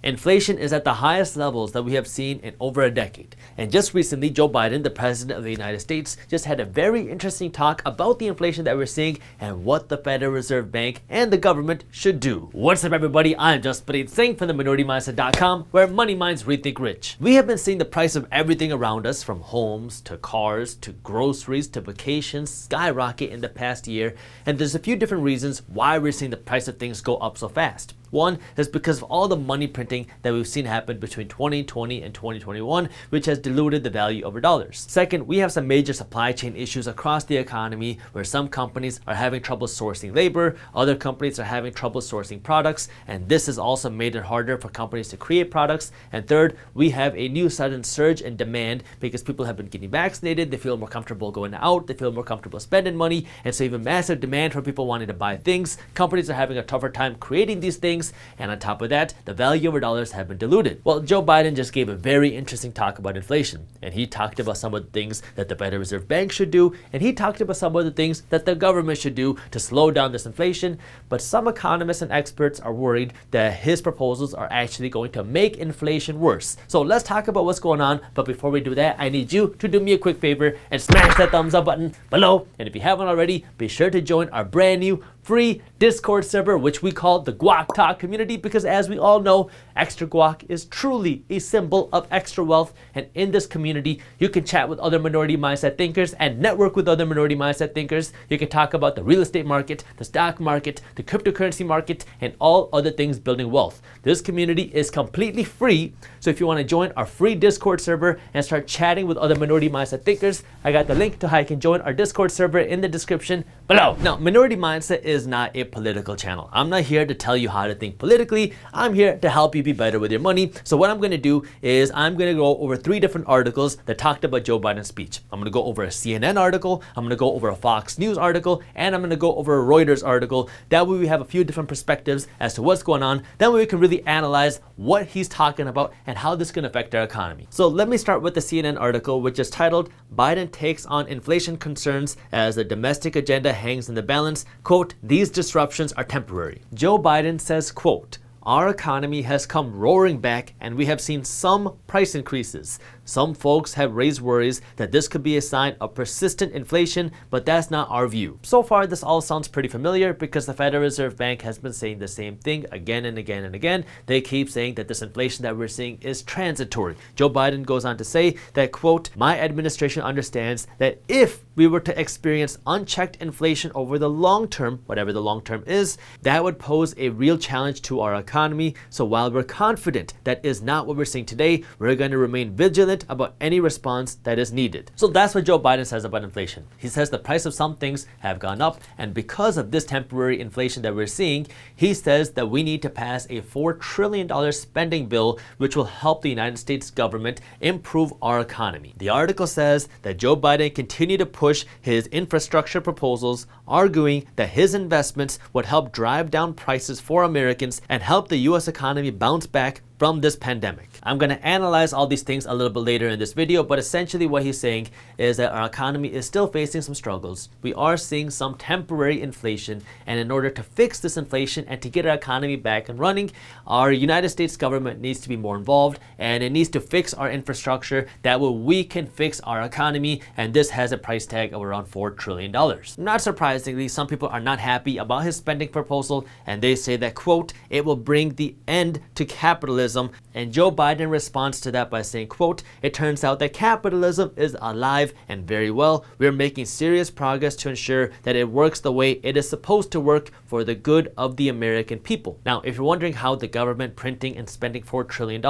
Inflation is at the highest levels that we have seen in over a decade. And just recently, Joe Biden, the president of the United States, just had a very interesting talk about the inflation that we're seeing and what the Federal Reserve Bank and the government should do. What's up, everybody? I'm just Rethink from the MinorityMindset.com, where money minds rethink rich. We have been seeing the price of everything around us, from homes to cars to groceries to vacations, skyrocket in the past year. And there's a few different reasons why we're seeing the price of things go up so fast. One is because of all the money printing that we've seen happen between 2020 and 2021, which has diluted the value of our dollars. Second, we have some major supply chain issues across the economy where some companies are having trouble sourcing labor, other companies are having trouble sourcing products, and this has also made it harder for companies to create products. And third, we have a new sudden surge in demand because people have been getting vaccinated, they feel more comfortable going out, they feel more comfortable spending money, and so even massive demand for people wanting to buy things. Companies are having a tougher time creating these things, and on top of that, the value of our dollars have been diluted. Well, Joe Biden just gave a very interesting talk about inflation, and he talked about some of the things that the Federal Reserve Bank should do, and he talked about some of the things that the government should do to slow down this inflation. But some economists and experts are worried that his proposals are actually going to make inflation worse. So let's talk about what's going on, but before we do that, I need you to do me a quick favor and smash that thumbs up button below. And if you haven't already, be sure to join our brand new free Discord server, which we call the Guac Talk community, because as we all know, extra guac is truly a symbol of extra wealth. And in this community, you can chat with other minority mindset thinkers and network with other minority mindset thinkers. You can talk about the real estate market, the stock market, the cryptocurrency market, and all other things building wealth. This community is completely free. So if you want to join our free Discord server and start chatting with other minority mindset thinkers, I got the link to how you can join our Discord server in the description below. Now, Minority Mindset is not a political channel. I'm not here to tell you how to think politically. I'm here to help you be better with your money. So what I'm going to do is I'm going to go over 3 different articles that talked about Joe Biden's speech. I'm going to go over a CNN article, I'm going to go over a Fox News article, and I'm going to go over a Reuters article. That way we have a few different perspectives as to what's going on. Then we can really analyze what he's talking about and how this can affect our economy. So let me start with the CNN article, which is titled, "Biden Takes on Inflation Concerns as the Domestic Agenda Hangs in the Balance." Quote, "These disruptions are temporary." Joe Biden says, quote, "Our economy has come roaring back and we have seen some price increases. Some folks have raised worries that this could be a sign of persistent inflation, but that's not our view." So far, this all sounds pretty familiar because the Federal Reserve Bank has been saying the same thing again and again and again. They keep saying that this inflation that we're seeing is transitory. Joe Biden goes on to say that, quote, "My administration understands that if we were to experience unchecked inflation over the long term, whatever the long term is, that would pose a real challenge to our economy. So while we're confident that is not what we're seeing today, we're going to remain vigilant about any response that is needed." So that's what Joe Biden says about inflation. He says the price of some things have gone up, and because of this temporary inflation that we're seeing, he says that we need to pass a $4 trillion spending bill, which will help the United States government improve our economy. The article says that Joe Biden continued to push his infrastructure proposals, arguing that his investments would help drive down prices for Americans and help the U.S. economy bounce back from this pandemic. I'm going to analyze all these things a little bit later in this video, but essentially what he's saying is that our economy is still facing some struggles. We are seeing some temporary inflation, and in order to fix this inflation and to get our economy back and running, our United States government needs to be more involved, and it needs to fix our infrastructure. That way we can fix our economy, and this has a price tag of around $4 trillion. Not surprisingly, some people are not happy about his spending proposal, and they say that, quote, "It will bring the end to capitalism." And Joe Biden responds to that by saying, quote, "It turns out that capitalism is alive and very well. We're making serious progress to ensure that it works the way it is supposed to work for the good of the American people." Now, if you're wondering how the government printing and spending $4 trillion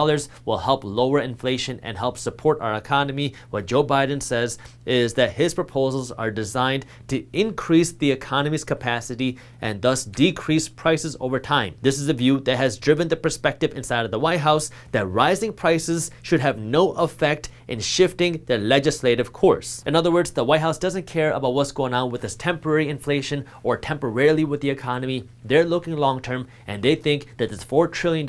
will help lower inflation and help support our economy, what Joe Biden says is that his proposals are designed to increase the economy's capacity and thus decrease prices over time. This is a view that has driven the perspective inside of the White House that rising prices should have no effect in shifting the legislative course. In other words, the White House doesn't care about what's going on with this temporary inflation or temporarily with the economy. They're looking long term, and they think that this $4 trillion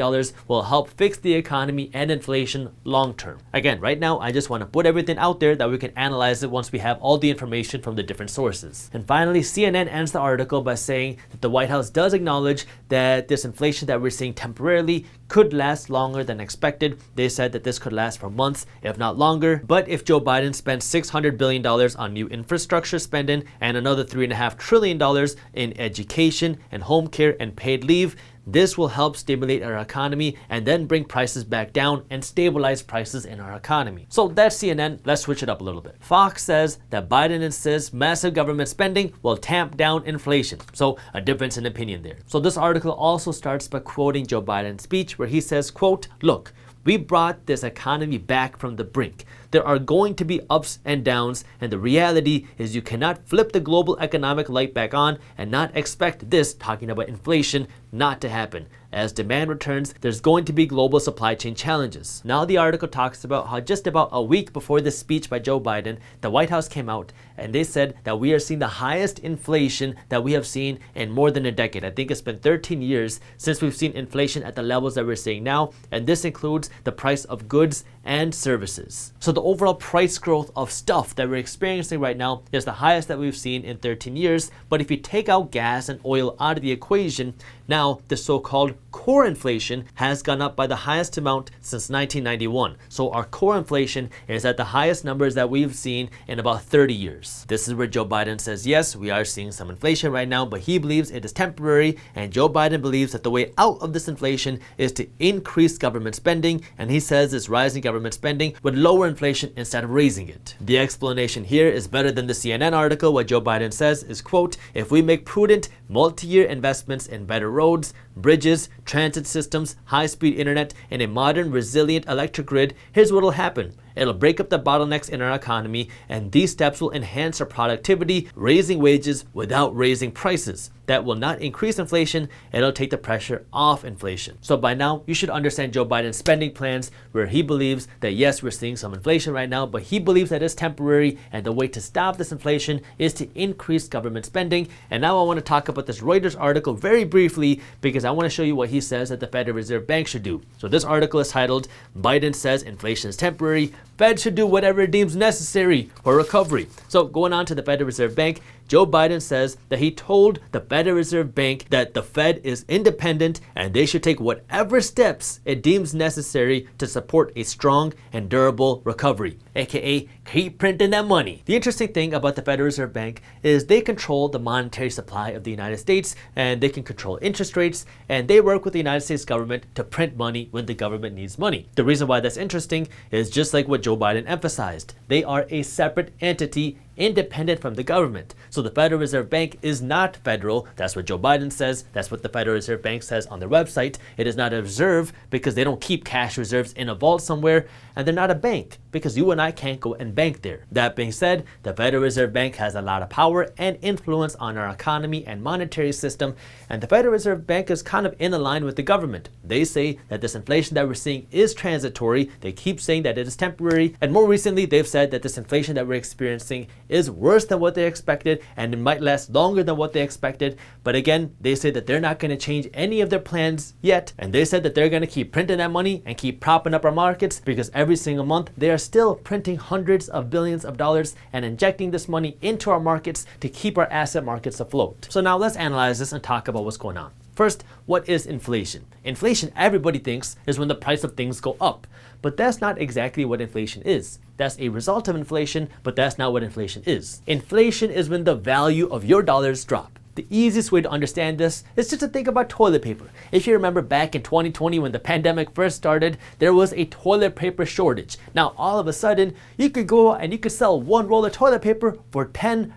will help fix the economy and inflation long term. Again, right now, I just want to put everything out there that we can analyze it once we have all the information from the different sources. And finally, CNN ends the article by saying that the White House does acknowledge that this inflation that we're seeing temporarily could last last longer than expected. They said that this could last for months, if not longer. But if Joe Biden spends $600 billion on new infrastructure spending and another $3.5 trillion in education and home care and paid leave, this will help stimulate our economy and then bring prices back down and stabilize prices in our economy. So that's CNN. Let's switch it up a little bit. Fox says that Biden insists massive government spending will tamp down inflation. So a difference in opinion there. So this article also starts by quoting Joe Biden's speech where he says, quote, "Look, we brought this economy back from the brink. There are going to be ups and downs, and the reality is you cannot flip the global economic light back on and not expect this," talking about inflation, "not to happen. As demand returns, there's going to be global supply chain challenges." Now the article talks about how just about a week before this speech by Joe Biden, the White House came out and they said that we are seeing the highest inflation that we have seen in more than a decade. I think it's been 13 years since we've seen inflation at the levels that we're seeing now, and this includes the price of goods and services. So the overall price growth of stuff that we're experiencing right now is the highest that we've seen in 13 years. But if you take out gas and oil out of the equation, now the so-called core inflation has gone up by the highest amount since 1991. So our core inflation is at the highest numbers that we've seen in about 30 years. This is where Joe Biden says, yes, we are seeing some inflation right now, but he believes it is temporary. And Joe Biden believes that the way out of this inflation is to increase government spending. And he says this rising government spending would lower inflation instead of raising it. The explanation here is better than the CNN article. What Joe Biden says is, quote, "If we make prudent multi-year investments in better roads, bridges, transit systems, high-speed internet, and a modern, resilient electric grid, here's what will happen. It'll break up the bottlenecks in our economy, and these steps will enhance our productivity, raising wages without raising prices. That will not increase inflation, it'll take the pressure off inflation." So by now, you should understand Joe Biden's spending plans, where he believes that yes, we're seeing some inflation right now, but he believes that it's temporary, and the way to stop this inflation is to increase government spending. And now I want to talk about this Reuters article very briefly, because I want to show you what he says that the Federal Reserve Bank should do. So this article is titled, "Biden says inflation is temporary. Fed should do whatever it deems necessary for recovery." So going on to the Federal Reserve Bank, Joe Biden says that he told the Federal Reserve Bank that the Fed is independent and they should take whatever steps it deems necessary to support a strong and durable recovery, aka keep printing that money. The interesting thing about the Federal Reserve Bank is they control the monetary supply of the United States, and they can control interest rates, and they work with the United States government to print money when the government needs money. The reason why that's interesting is just like what Joe Biden emphasized. They are a separate entity, independent from the government. So the Federal Reserve Bank is not federal. That's what Joe Biden says. That's what the Federal Reserve Bank says on their website. It is not a reserve because they don't keep cash reserves in a vault somewhere, and they're not a bank because you and I can't go and bank there. That being said, the Federal Reserve Bank has a lot of power and influence on our economy and monetary system, and the Federal Reserve Bank is kind of in line with the government. They say that this inflation that we're seeing is transitory. They keep saying that it is temporary, and more recently they've said that this inflation that we're experiencing is worse than what they expected, and it might last longer than what they expected. But again, they say that they're not going to change any of their plans yet, and they said that they're going to keep printing that money and keep propping up our markets, because every single month they are still printing hundreds of billions of dollars and injecting this money into our markets to keep our asset markets afloat. So now let's analyze this and talk about what's going on. First, what is inflation? Inflation, everybody thinks, is when the price of things go up. But that's not exactly what inflation is. That's a result of inflation, but that's not what inflation is. Inflation is when the value of your dollars drop. The easiest way to understand this is just to think about toilet paper. If you remember back in 2020 when the pandemic first started, there was a toilet paper shortage. Now all of a sudden, you could go and you could sell one roll of toilet paper for $10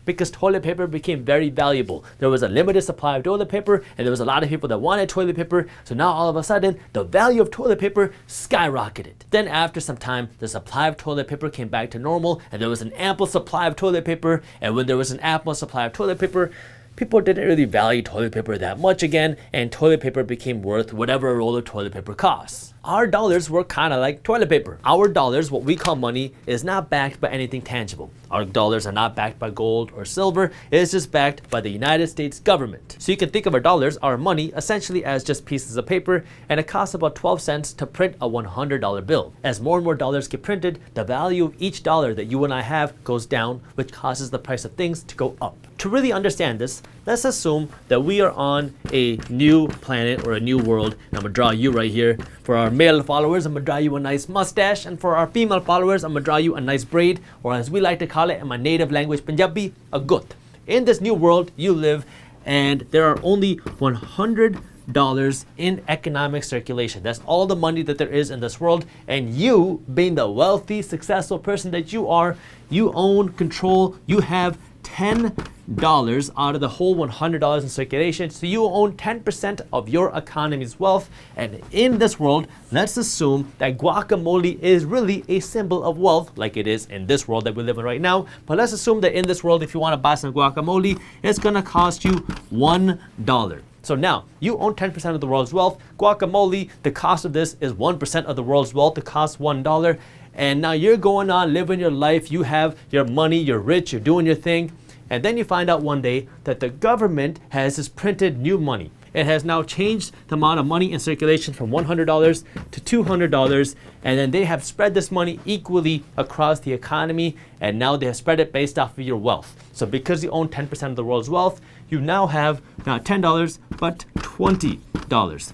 because toilet paper became very valuable. There was a limited supply of toilet paper, and there was a lot of people that wanted toilet paper. So now all of a sudden, the value of toilet paper skyrocketed. Then after some time, the supply of toilet paper came back to normal, and there was an ample supply of toilet paper. And when there was an ample supply of toilet paper, people didn't really value toilet paper that much again, and toilet paper became worth whatever a roll of toilet paper costs. Our dollars were kind of like toilet paper. Our dollars, what we call money, is not backed by anything tangible. Our dollars are not backed by gold or silver. It is just backed by the United States government. So you can think of our dollars, our money, essentially as just pieces of paper, and it costs about 12 cents to print a $100 bill. As more and more dollars get printed, the value of each dollar that you and I have goes down, which causes the price of things to go up. to really understand this, let's assume that we are on a new planet or a new world. And I'm gonna draw you right here. For our male followers, I'm gonna draw you a nice mustache. And for our female followers, I'm gonna draw you a nice braid, or as we like to call it in my native language, Punjabi, a gut. In this new world you live, and there are only $100 in economic circulation. That's all the money that there is in this world. And you, being the wealthy, successful person that you are, you own, control, you have $10 out of the whole $100 in circulation. So you own 10% of your economy's wealth. And in this world, let's assume that guacamole is really a symbol of wealth, like it is in this world that we live in right now. But let's assume that in this world, if you want to buy some guacamole, it's gonna cost you $1. So now you own 10% of the world's wealth. Guacamole, the cost of this is 1% of the world's wealth. It costs $1. And now you're going on living your life. You have your money, you're rich, you're doing your thing. And then you find out one day that the government has this printed new money. It has now changed the amount of money in circulation from $100 to $200. And then they have spread this money equally across the economy. And now they have spread it based off of your wealth. So because you own 10% of the world's wealth, you now have not $10, but $20.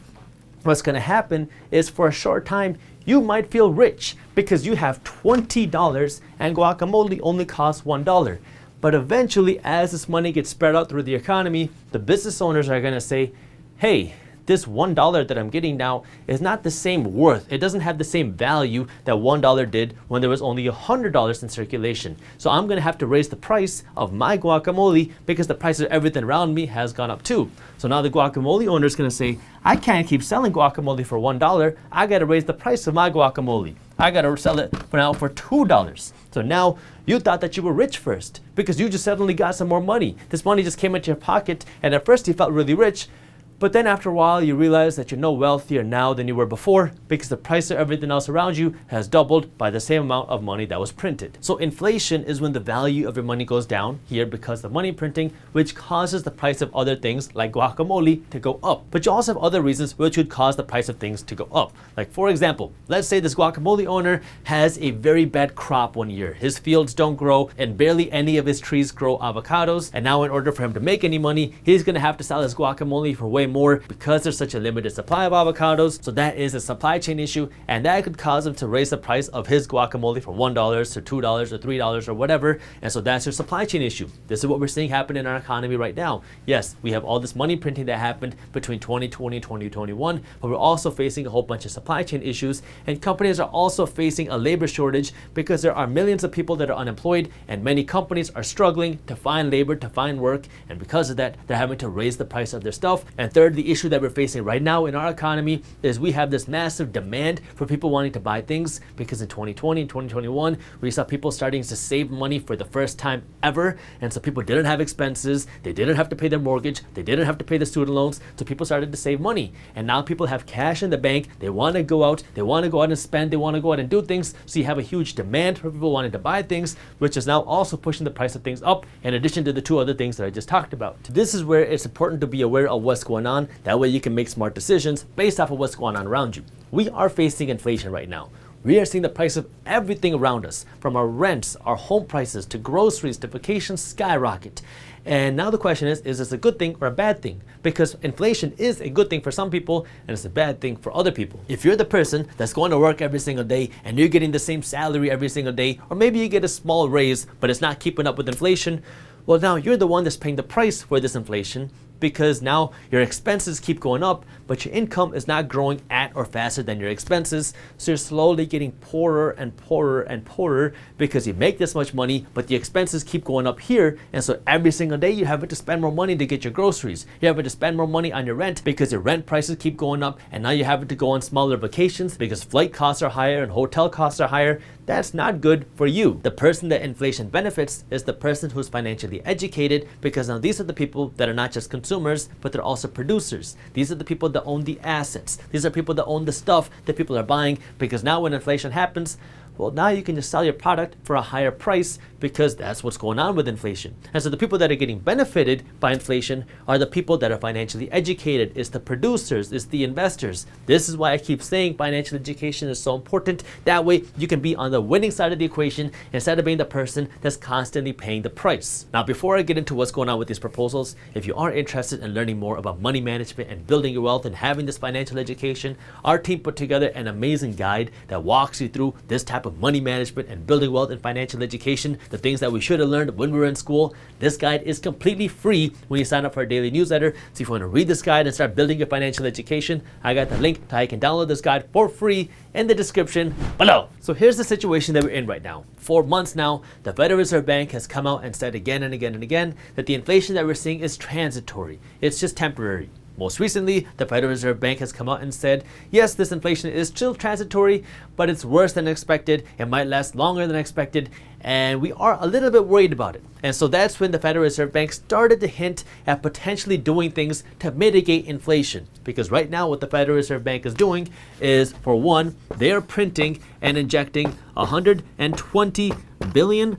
What's going to happen is for a short time, you might feel rich because you have $20 and guacamole only costs $1. But eventually, as this money gets spread out through the economy, the business owners are going to say, hey, this $1 that I'm getting now is not the same worth. It doesn't have the same value that $1 did when there was only $100 in circulation. So I'm going to have to raise the price of my guacamole because the price of everything around me has gone up too. So now the guacamole owner is going to say, I can't keep selling guacamole for $1. I got to raise the price of my guacamole. I got to sell it for now for $2. So now you thought that you were rich first because you just suddenly got some more money. This money just came into your pocket, and at first you felt really rich. But then after a while, you realize that you're no wealthier now than you were before because the price of everything else around you has doubled by the same amount of money that was printed. So inflation is when the value of your money goes down here because of money printing, which causes the price of other things like guacamole to go up. But you also have other reasons which would cause the price of things to go up. Like for example, let's say this guacamole owner has a very bad crop one year. His fields don't grow and barely any of his trees grow avocados. And now in order for him to make any money, he's going to have to sell his guacamole for way more because there's such a limited supply of avocados. So that is a supply chain issue, and that could cause him to raise the price of his guacamole from $1 to $2 or $3 or whatever. And so that's your supply chain issue. This is what we're seeing happen in our economy right now. Yes, we have all this money printing that happened between 2020 and 2021, but we're also facing a whole bunch of supply chain issues, and companies are also facing a labor shortage because there are millions of people that are unemployed, and many companies are struggling to find labor, to find work, and because of that, they're having to raise the price of their stuff. And third, the issue that we're facing right now in our economy is we have this massive demand for people wanting to buy things because in 2020 and 2021 we saw people starting to save money for the first time ever, and so people didn't have expenses, they didn't have to pay their mortgage, they didn't have to pay the student loans, so people started to save money. And now people have cash in the bank, they want to go out and spend, they want to go out and do things, so you have a huge demand for people wanting to buy things, which is now also pushing the price of things up in addition to the two other things that I just talked about. This is where it's important to be aware of what's going on. That way you can make smart decisions based off of what's going on around you. We are facing inflation right now. We are seeing the price of everything around us, from our rents, our home prices, to groceries, to vacations skyrocket. And now the question is this a good thing or a bad thing? Because inflation is a good thing for some people and it's a bad thing for other people. If you're the person that's going to work every single day and you're getting the same salary every single day, or maybe you get a small raise but it's not keeping up with inflation, well, now you're the one that's paying the price for this inflation, because now your expenses keep going up, but your income is not growing at or faster than your expenses. So you're slowly getting poorer and poorer and poorer because you make this much money, but the expenses keep going up here. And so every single day you have to spend more money to get your groceries. You have to spend more money on your rent because your rent prices keep going up. And now you have to go on smaller vacations because flight costs are higher and hotel costs are higher. That's not good for you. The person that inflation benefits is the person who's financially educated, because now these are the people that are not just consumers, but they're also producers. These are the people that own the assets. These are people that own the stuff that people are buying, because now when inflation happens, well, now you can just sell your product for a higher price because that's what's going on with inflation. And so the people that are getting benefited by inflation are the people that are financially educated. It's the producers, it's the investors. This is why I keep saying financial education is so important. That way you can be on the winning side of the equation instead of being the person that's constantly paying the price. Now, before I get into what's going on with these proposals, if you are interested in learning more about money management and building your wealth and having this financial education, our team put together an amazing guide that walks you through this type of money management and building wealth and financial education, the things that we should have learned when we were in school. This guide is completely free when you sign up for our daily newsletter. So if you want to read this guide and start building your financial education, I got the link to how you can download this guide for free in the description below. So here's the situation that we're in right now. For months now, the Federal Reserve Bank has come out and said again and again and again that the inflation that we're seeing is transitory. It's just temporary. Most recently, the Federal Reserve Bank has come out and said, yes, this inflation is still transitory, but it's worse than expected. It might last longer than expected, and we are a little bit worried about it. And so that's when the Federal Reserve Bank started to hint at potentially doing things to mitigate inflation. Because right now what the Federal Reserve Bank is doing is, for one, they are printing and injecting $120 billion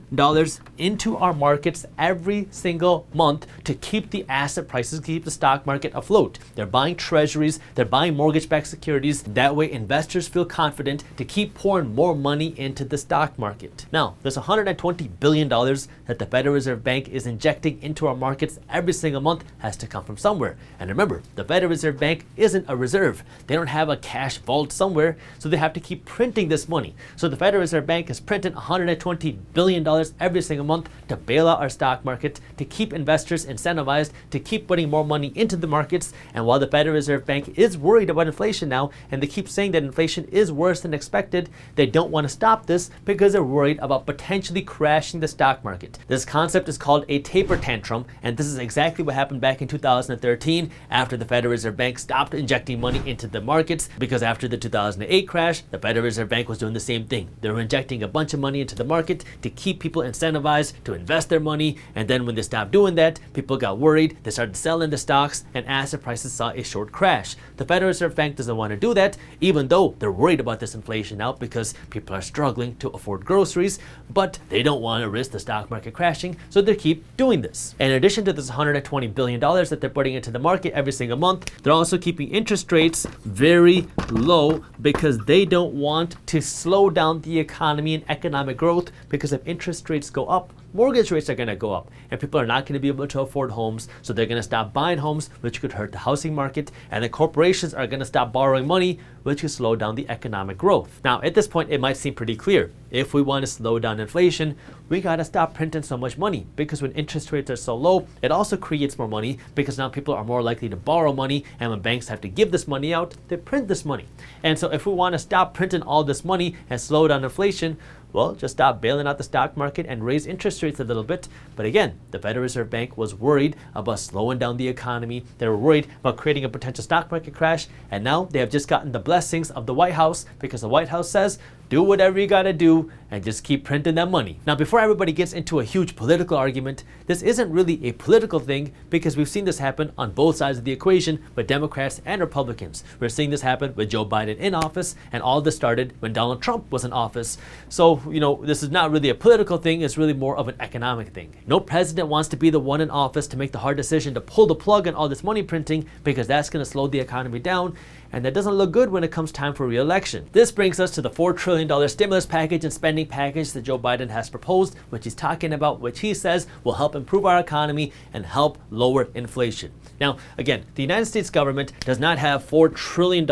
into our markets every single month to keep the asset prices, keep the stock market afloat. They're buying treasuries, they're buying mortgage-backed securities. That way investors feel confident to keep pouring more money into the stock market. Now, there's $120 billion that the Federal Reserve Bank is injecting into our markets every single month has to come from somewhere. And remember, the Federal Reserve Bank isn't a reserve. They don't have a cash vault somewhere, so they have to keep printing this money. So the Federal Reserve Bank is printing $120 billion every single month to bail out our stock market, to keep investors incentivized to keep putting more money into the markets. And while the Federal Reserve Bank is worried about inflation now, and they keep saying that inflation is worse than expected, they don't want to stop this because they're worried about potentially crashing the stock market. This concept is called a taper tantrum, and this is exactly what happened back in 2013 after the Federal Reserve Bank stopped injecting money into the markets, because after the 2008 crash, the Federal Reserve Bank was doing the same thing. They were injecting a bunch of money into the market to keep people incentivized to invest their money, and then when they stopped doing that, people got worried, they started selling the stocks, and asset prices saw a short crash. The Federal Reserve Bank doesn't want to do that, even though they're worried about this inflation now because people are struggling to afford groceries, but they don't want to risk the stock market crashing, so they keep doing this. In addition to this $120 billion that they're putting into the market every single month, they're also keeping interest rates very low because they don't want to slow down the economy and economic growth, because if interest rates go up, mortgage rates are going to go up and people are not going to be able to afford homes, so they're going to stop buying homes, which could hurt the housing market, and the corporations are going to stop borrowing money, which could slow down the economic growth. Now, at this point, it might seem pretty clear. If we want to slow down inflation, we got to stop printing so much money, because when interest rates are so low, it also creates more money, because now people are more likely to borrow money, and when banks have to give this money out, they print this money. And so if we want to stop printing all this money and slow down inflation, well, just stop bailing out the stock market and raise interest rates a little bit. But again, the Federal Reserve Bank was worried about slowing down the economy. They were worried about creating a potential stock market crash. And now they have just gotten the blessings of the White House, because the White House says, do whatever you gotta do and just keep printing that money. Now, before everybody gets into a huge political argument, this isn't really a political thing, because we've seen this happen on both sides of the equation with Democrats and Republicans. We're seeing this happen with Joe Biden in office, and all this started when Donald Trump was in office. So, this is not really a political thing, it's really more of an economic thing. No president wants to be the one in office to make the hard decision to pull the plug on all this money printing, because that's gonna slow the economy down, and that doesn't look good when it comes time for re-election. This brings us to the $4 trillion stimulus package and spending package that Joe Biden has proposed, which he's talking about, which he says will help improve our economy and help lower inflation. Now, again, the United States government does not have $4 trillion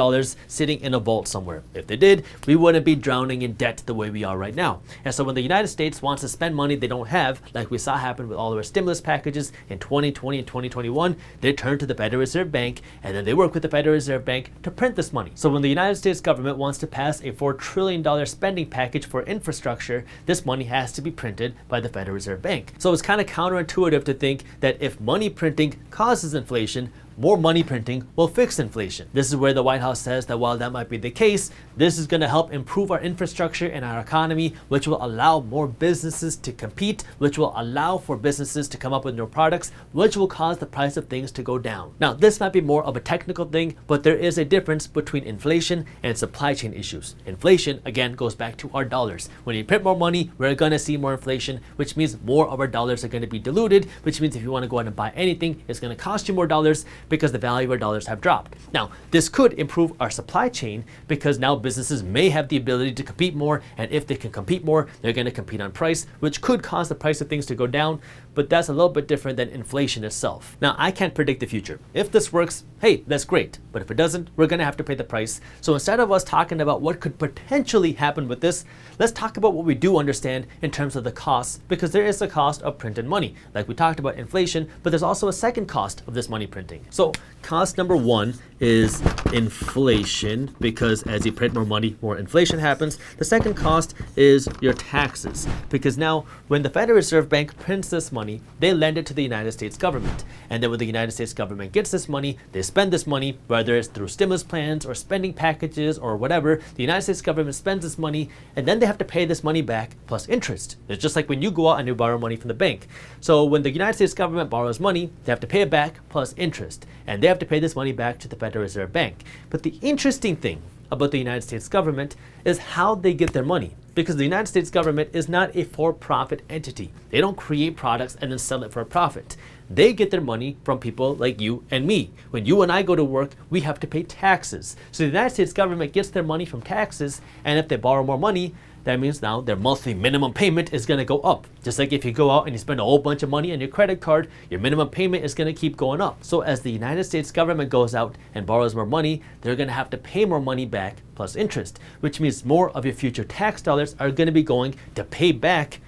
sitting in a vault somewhere. If they did, we wouldn't be drowning in debt the way we are right now. And so when the United States wants to spend money they don't have, like we saw happen with all of our stimulus packages in 2020 and 2021, they turn to the Federal Reserve Bank, and then they work with the Federal Reserve Bank to print this money. So when the United States government wants to pass a $4 trillion spending package for infrastructure, this money has to be printed by the Federal Reserve Bank. So it's kind of counterintuitive to think that if money printing causes inflation, more money printing will fix inflation. This is where the White House says that while that might be the case, this is going to help improve our infrastructure and our economy, which will allow more businesses to compete, which will allow for businesses to come up with new products, which will cause the price of things to go down. Now, this might be more of a technical thing, but there is a difference between inflation and supply chain issues. Inflation, again, goes back to our dollars. When you print more money, we're going to see more inflation, which means more of our dollars are going to be diluted, which means if you want to go out and buy anything, it's going to cost you more dollars because the value of our dollars have dropped. Now, this could improve our supply chain because now businesses may have the ability to compete more, and if they can compete more, they're going to compete on price, which could cause the price of things to go down, but that's a little bit different than inflation itself. Now, I can't predict the future. If this works, hey, that's great, but if it doesn't, we're going to have to pay the price. So instead of us talking about what could potentially happen with this, let's talk about what we do understand in terms of the costs, because there is a cost of printed money. Like we talked about inflation, but there's also a second cost of this money printing. So cost number one is inflation, because as you print more money, more inflation happens. The second cost is your taxes, because now when the Federal Reserve Bank prints this money, they lend it to the United States government. And then when the United States government gets this money, they spend this money, whether it's through stimulus plans or spending packages or whatever. The United States government spends this money, and then they have to pay this money back plus interest. It's just like when you go out and you borrow money from the bank. So when the United States government borrows money, they have to pay it back plus interest. And they have to pay this money back to the Federal Reserve Bank. But the interesting thing about the United States government is how they get their money. Because the United States government is not a for-profit entity. They don't create products and then sell it for a profit. They get their money from people like you and me. When you and I go to work, we have to pay taxes. So the United States government gets their money from taxes, and if they borrow more money, that means now their monthly minimum payment is going to go up. Just like if you go out and you spend a whole bunch of money on your credit card, your minimum payment is going to keep going up. So as the United States government goes out and borrows more money, they're going to have to pay more money back plus interest, which means more of your future tax dollars are going to be going to pay back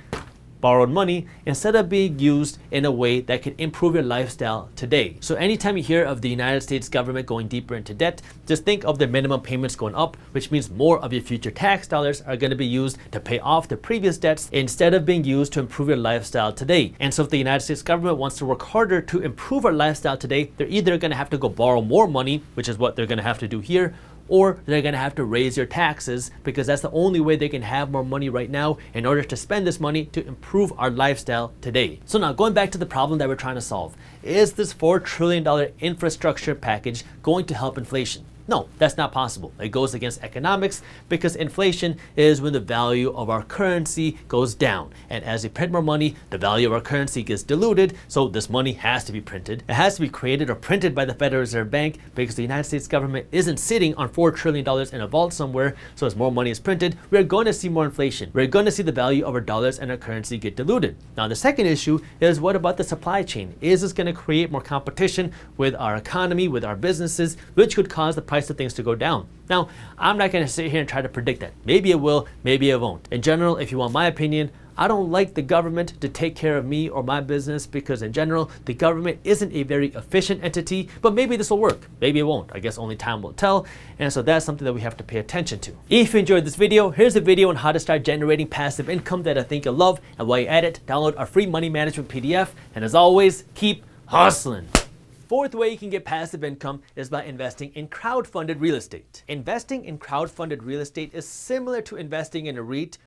borrowed money instead of being used in a way that can improve your lifestyle today. So anytime you hear of the United States government going deeper into debt, just think of the minimum payments going up, which means more of your future tax dollars are going to be used to pay off the previous debts instead of being used to improve your lifestyle today. And so if the United States government wants to work harder to improve our lifestyle today, they're either going to have to go borrow more money, which is what they're going to have to do here, or they're going to have to raise your taxes, because that's the only way they can have more money right now in order to spend this money to improve our lifestyle today. So now going back to the problem that we're trying to solve, is this $4 trillion infrastructure package going to help inflation? No, that's not possible. It goes against economics, because inflation is when the value of our currency goes down. And as we print more money, the value of our currency gets diluted, so this money has to be printed. It has to be created or printed by the Federal Reserve Bank, because the United States government isn't sitting on $4 trillion in a vault somewhere. So as more money is printed, we're going to see more inflation. We're going to see the value of our dollars and our currency get diluted. Now the second issue is, what about the supply chain? Is this going to create more competition with our economy, with our businesses, which could cause the price of things to go down? Now, I'm not going to sit here and try to predict that. Maybe it will, maybe it won't. In general, if you want my opinion, I don't like the government to take care of me or my business, because in general, the government isn't a very efficient entity, but maybe this will work. Maybe it won't. I guess only time will tell. And so that's something that we have to pay attention to. If you enjoyed this video, here's a video on how to start generating passive income that I think you'll love. And while you're at it, download our free money management PDF. And as always, keep hustling. Fourth way you can get passive income is by investing in crowd-funded real estate. Investing in crowd-funded real estate is similar to investing in a REIT,